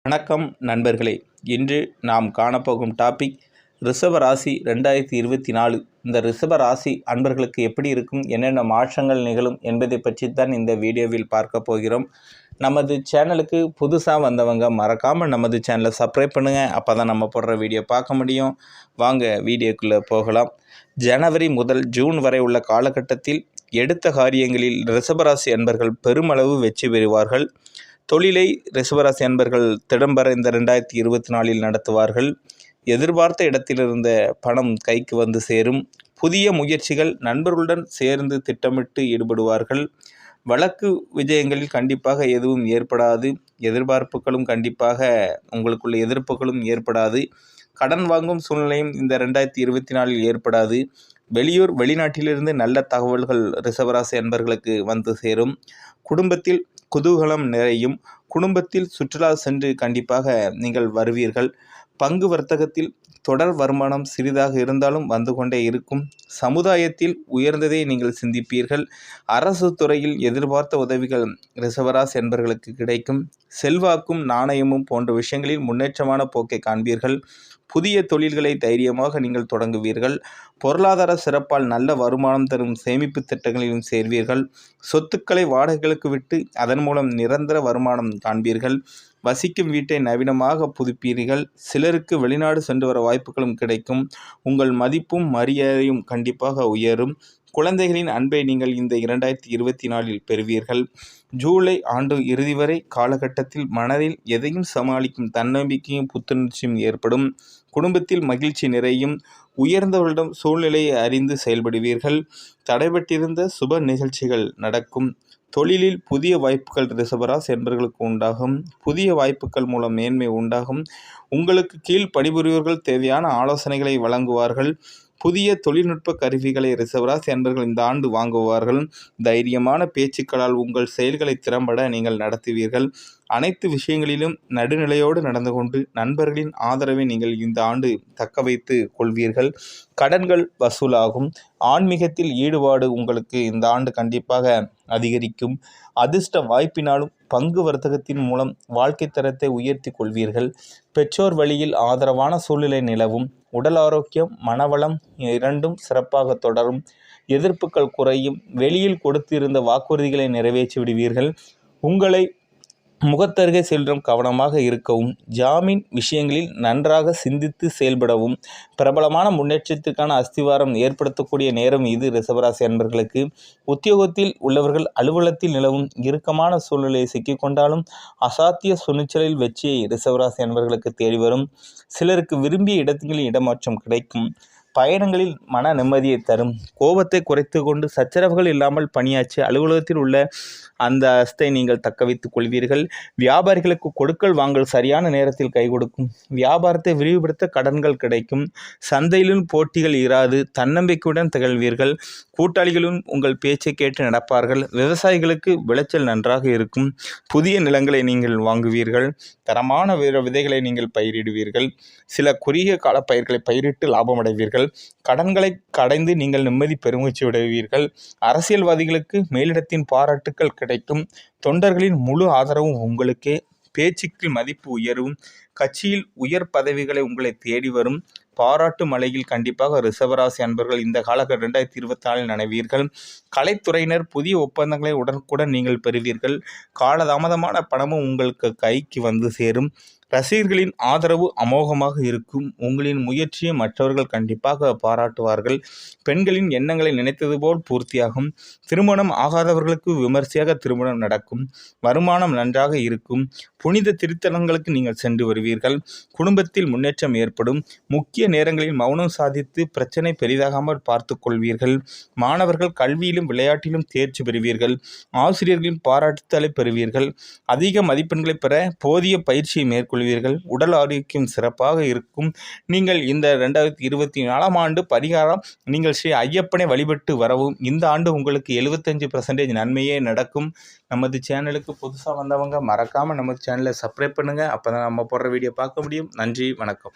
வணக்கம் நண்பர்களே. இன்று நாம் காணப்போகும் டாபிக் ரிஷப ராசி 2024. இந்த ரிஷப ராசி அன்பர்களுக்கு எப்படி இருக்கும், என்னென்ன மாற்றங்கள் நிகழும் என்பதை பற்றி தான் இந்த வீடியோவில் பார்க்க போகிறோம். நமது சேனலுக்கு புதுசாக வந்தவங்க மறக்காமல் நமது சேனலை சப்ஸ்கிரைப் பண்ணுங்கள். அப்போ தான் நம்ம போடுற வீடியோ பார்க்க முடியும். வாங்க வீடியோக்குள்ளே போகலாம். ஜனவரி முதல் ஜூன் வரை உள்ள காலகட்டத்தில் எடுத்த காரியங்களில் ரிஷபராசி அன்பர்கள் பெருமளவு வெற்றி பெறுவார்கள். தொழிலை ரிஷபராசி அன்பர்கள் திடம்பெற இந்த 2024 நடத்துவார்கள். எதிர்பார்த்த இடத்திலிருந்த பணம் கைக்கு வந்து சேரும். புதிய முயற்சிகள் நண்பர்களுடன் சேர்ந்து திட்டமிட்டு ஈடுபடுவார்கள். வழக்கு விஜயங்களில் கண்டிப்பாக எதுவும் ஏற்படாது. எதிர்பார்ப்புகளும் கண்டிப்பாக உங்களுக்குள்ள எதிர்ப்புகளும் ஏற்படாது. கடன் வாங்கும் சூழ்நிலையும் இந்த 2024 ஏற்படாது. வெளியூர் வெளிநாட்டிலிருந்து நல்ல தகவல்கள் ரிஷபராசி அன்பர்களுக்கு வந்து சேரும். குடும்பத்தில் குதூகலம் நிறையும். குடும்பத்தில் சுற்றுலா சென்று கண்டிப்பாக நீங்கள் வருவீர்கள். பங்கு வர்த்தகத்தில் தொடர் வருமானம் சிறிதாக இருந்தாலும் வந்து கொண்டே இருக்கும். சமுதாயத்தில் உயர்ந்ததை நீங்கள் சிந்திப்பீர்கள். அரசு துறையில் எதிர்பார்த்த உதவிகள் ரிஷபராசி என்பவர்களுக்கு கிடைக்கும். செல்வாக்கும் நாணயமும் போன்ற விஷயங்களில் முன்னேற்றமான போக்கை காண்பீர்கள். புதிய தொழில்களை தைரியமாக நீங்கள் தொடங்குவீர்கள். பொருளாதார சிறப்பால் நல்ல வருமானம் தரும் சேமிப்பு திட்டங்களிலும் சேர்வீர்கள். சொத்துக்களை வாடகைகளுக்கு விட்டு அதன் மூலம் நிரந்தர வருமானம் காண்பீர்கள். வசிக்கும் வீட்டை நவீனமாக புதுப்பீர்கள். சிலருக்கு வெளிநாடு சென்று வர வாய்ப்புகளும் கிடைக்கும். உங்கள் மதிப்பும் மரியாதையும் கண்டிப்பாக உயரும். குழந்தைகளின் அன்பை நீங்கள் இந்த 2024 பெறுவீர்கள். ஜூலை ஆண்டு இறுதி வரை காலகட்டத்தில் மனதில் எதையும் சமாளிக்கும் தன்னம்பிக்கையும் புத்துணர்ச்சியும் ஏற்படும். குடும்பத்தில் மகிழ்ச்சி நிறையும். உயர்ந்தவர்களிடம் சூழ்நிலையை அறிந்து செயல்படுவீர்கள். தடைபட்டிருந்த சுப நிகழ்ச்சிகள் நடக்கும். தொழிலில் புதிய வாய்ப்புகள் ரிஷபராசி என்பவர்களுக்கு உண்டாகும். புதிய வாய்ப்புகள் மூலம் மேன்மை உண்டாகும். உங்களுக்கு கீழ் பணிபுரிவர்கள் தேவையான ஆலோசனைகளை வழங்குவார்கள். புதிய தொழில்நுட்ப கருவிகளை ரிஷபராசி அன்பர்கள் இந்த ஆண்டு வாங்குவார்கள். தைரியமான பேச்சுக்களால் உங்கள் செயல்களை திறம்பட நீங்கள் நடத்துவீர்கள். அனைத்து விஷயங்களிலும் நடுநிலையோடு நடந்து கொண்டு நண்பர்களின் ஆதரவை நீங்கள் இந்த ஆண்டு தக்க வைத்து கொள்வீர்கள். கடன்கள் வசூலாகும். ஆன்மீகத்தில் ஈடுபாடு உங்களுக்கு இந்த ஆண்டு கண்டிப்பாக அதிகரிக்கும். அதிர்ஷ்ட வாய்ப்பினாலும் பங்கு வர்த்தகத்தின் மூலம் வாழ்க்கை தரத்தை உயர்த்தி கொள்வீர்கள். பெற்றோர் வழியில் ஆதரவான சூழ்நிலை நிலவும். உடல் ஆரோக்கியம் மனவளம் இரண்டும் சிறப்பாக தொடரும். எதிர்ப்புகள் குறையும். வெளியில் கொடுத்திருந்த வாக்குறுதிகளை நிறைவேற்றி விடுவீர்கள். உங்களை முகத்தருகே செல்லும் கவனமாக இருக்கவும். ஜாமீன் விஷயங்களில் நன்றாக சிந்தித்து செயல்படவும். பிரபலமான முன்னேற்றத்திற்கான அஸ்திவாரம் ஏற்படுத்தக்கூடிய நேரம் இது ரிஷபராசி அன்பர்களுக்கு. உத்தியோகத்தில் உள்ளவர்கள் அலுவலகத்தில் நிலவும் இறுக்கமான சூழ்நிலையை சிக்கிக்கொண்டாலும் அசாத்திய துணிச்சலில் வெற்றியை ரிஷபராசி அன்பர்களுக்கு தேடி வரும். சிலருக்கு விரும்பிய இடங்களில் இடமாற்றம் கிடைக்கும். பயணங்களில் மன நிம்மதியை தரும். கோபத்தை குறைத்து கொண்டு சச்சரவுகள் இல்லாமல் பணியாற்றி அலுவலகத்தில் உள்ள அந்த அஸ்தை நீங்கள் தக்க வைத்துக் கொள்வீர்கள். வியாபாரிகளுக்கு கொடுக்கல் வாங்கல் சரியான நேரத்தில் கை கொடுக்கும். வியாபாரத்தை விரிவுபடுத்த கடன்கள் கிடைக்கும். சந்தையிலும் போட்டிகள் இராது. தன்னம்பிக்கையுடன் திகழ்வீர்கள். கூட்டாளிகளும் உங்கள் பேச்சை கேட்டு நடப்பார்கள். விவசாயிகளுக்கு விளைச்சல் நன்றாக இருக்கும். புதிய நிலங்களை நீங்கள் வாங்குவீர்கள். தரமான விதைகளை நீங்கள் பயிரிடுவீர்கள். சில குறுகிய கால பயிர்களை பயிரிட்டு லாபம் அடைவீர்கள். கடன்களை கடைந்து நீங்கள் நிம்மதி பெருமூச்சு விடுவீர்கள். அரசியல்வாதிகளுக்கு மேலிடத்தின் பாராட்டுக்கள் கிடைக்கும். தொண்டர்களின் முழு ஆதரவும் உங்களுக்கே. பேச்சுக்கு மதிப்பு உயரும். கட்சியில் உயர் பதவிகளை உங்களை தேடி வரும். பாராட்டு மலையில் கண்டிப்பாக ரிஷபராசி அன்பர்கள் இந்த காலகட்டம் 2024 நனைவீர்கள். கலைத்துறையினர் புதிய ஒப்பந்தங்களை உடனுக்குடன் நீங்கள் பெறுவீர்கள். காலதாமதமான பணமும் உங்களுக்கு கைக்கு வந்து சேரும். ரசிகர்களின் ஆதரவு அமோகமாக இருக்கும். உங்களின் முயற்சியை மற்றவர்கள் கண்டிப்பாக பாராட்டுவார்கள். பெண்களின் எண்ணங்களை நினைத்தது போல் பூர்த்தியாகும். திருமணம் ஆகாதவர்களுக்கு விமர்சையாக திருமணம் நடக்கும். வருமானம் நன்றாக இருக்கும். புனித திருத்தலங்களுக்கு நீங்கள் சென்று வருவீர்கள். குடும்பத்தில் முன்னேற்றம் ஏற்படும். முக்கிய நேரங்களில் மௌனம் சாதித்து பிரச்சனை பெரிதாகாமல் பார்த்து கொள்வீர்கள். மாணவர்கள் கல்வியிலும் விளையாட்டிலும் தேர்ச்சி பெறுவீர்கள். ஆசிரியர்களின் பாராட்டுதலை பெறுவீர்கள். அதிக மதிப்பெண்களை பெற போதிய பயிற்சியை மேற்கொள்வீர்கள். உடல் ஆரோக்கியம் சிறப்பாக இருக்கும். நீங்கள் இந்த 2024 ஆண்டு பரிகாரம் நீங்கள் ஸ்ரீ ஐயப்பனை வழிபட்டு வரவும். இந்த ஆண்டு உங்களுக்கு 75% நன்மையே நடக்கும். நமது சேனலுக்கு புதுசாக வந்தவங்க மறக்காமல் நமது சேனலை சப்ஸ்கிரைப் பண்ணுங்கள். அப்போ தான் நம்ம போடுற வீடியோ பார்க்க முடியும். நன்றி, வணக்கம்.